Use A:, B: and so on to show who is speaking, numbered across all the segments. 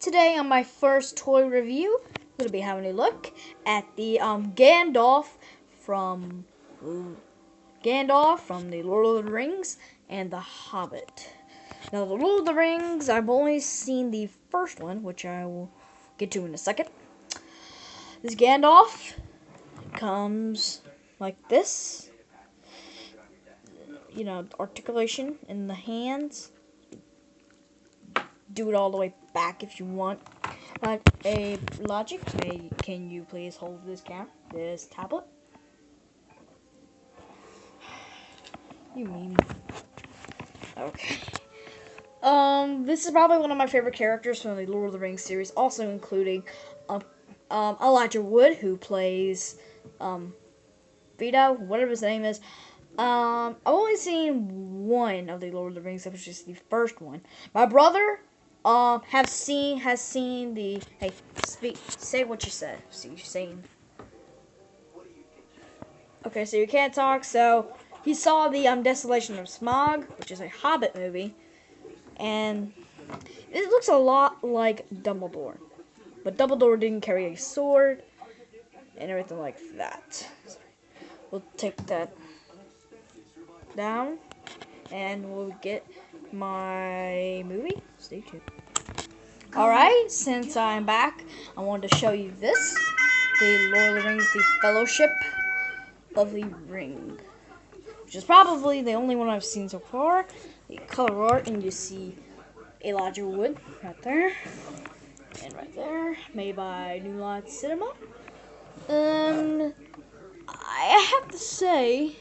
A: Today on my first toy review, I'm going to be having a look at the Gandalf from the Lord of the Rings and the Hobbit. Now, the Lord of the Rings, I've only seen the first one, which I will get to in a second. This Gandalf comes like this. You know, articulation in the hands. Do it all the way back if you want. But a logic, can you please hold this tablet? You mean? Okay. This is probably one of my favorite characters from the Lord of the Rings series, also including Elijah Wood, who plays Vito, whatever his name is. I've only seen one of the Lord of the Rings, which is the first one. My brother has seen the say what you said. See what you're saying. Okay, so you can't talk. So he saw the Desolation of Smaug, which is a Hobbit movie, and it looks a lot like Dumbledore, but Dumbledore didn't carry a sword and everything like that. We'll take that down, and we'll get my movie. Stay tuned. Alright, since I'm back, I wanted to show you this. The Lord of the Rings, The Fellowship of the Ring. Which is probably the only one I've seen so far. The color art, and you see Elijah Wood right there. And right there. Made by New Line Cinema. And I have to say,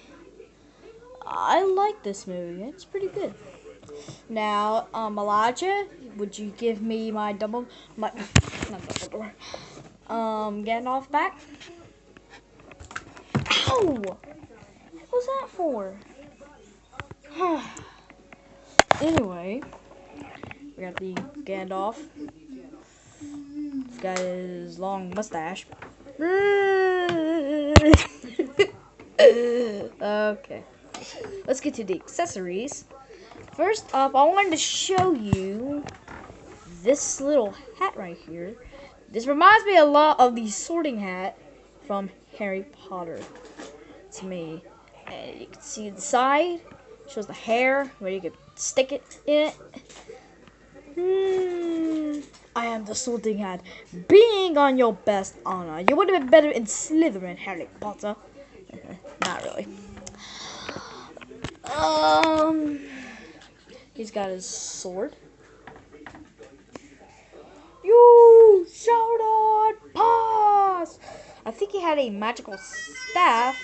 A: I like this movie. It's pretty good. Now, Elijah, would you give me not Dumbledore, Gandalf back? Ow! What was that for? Anyway, we got the Gandalf. This guy is long mustache. Okay. Let's get to the accessories. First up, I wanted to show you this little hat right here. This reminds me a lot of the sorting hat from Harry Potter to me. And you can see the side, shows the hair, where you could stick it in it. I am the sorting hat. Being on your best honor. You would have been better in Slytherin, Harry Potter. Not really. He's got his sword. You shall not pass! I think he had a magical staff,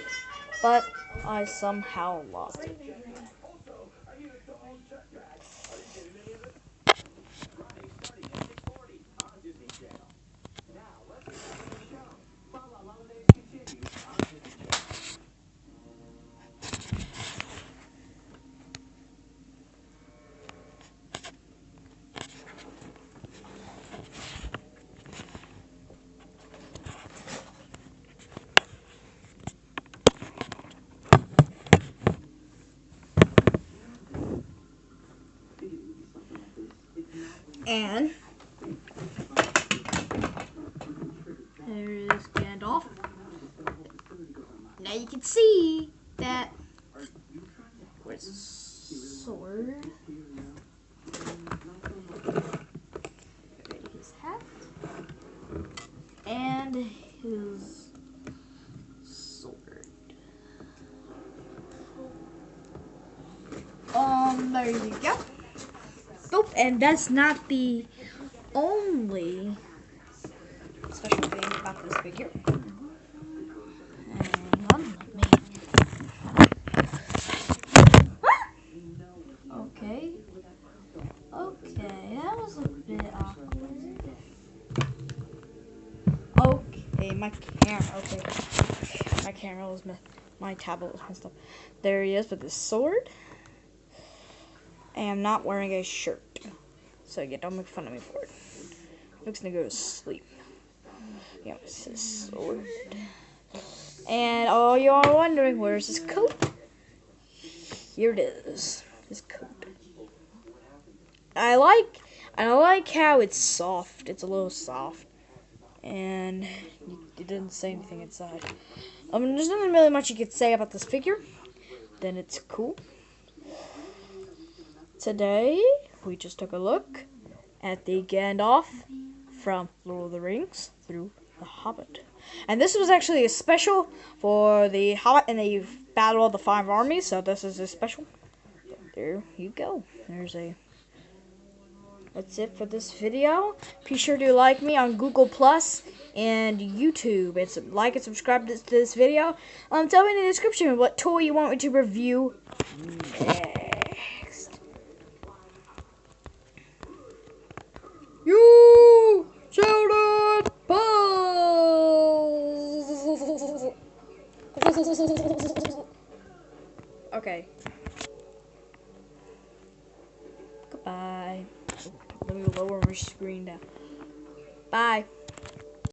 A: but I somehow lost it. And there is Gandalf. Now you can see that where's his sword? His hat and his sword. There you go. Nope, and that's not the only special thing about this figure. Hang on, let me. Okay, that was a bit awkward. Okay, my camera was my tablet was messed up. There he is with his sword. And I'm not wearing a shirt, so yeah, don't make fun of me for it. Luke's gonna go to sleep. Yeah, it's his sword. And all y'all are wondering, where's his coat? Here it is, his coat. I And I like how it's soft. It's a little soft. And it didn't say anything inside. There's nothing really much you could say about this figure. Then it's cool. Today, we just took a look at the Gandalf from Lord of the Rings through The Hobbit. And this was actually a special for The Hobbit and the Battle of the Five Armies. So this is a special. There you go. That's it for this video. Be sure to like me on Google Plus and YouTube. And like and subscribe to this video. Tell me in the description what toy you want me to review next. You children, pause. Okay. Goodbye. Let me lower my screen down. Bye.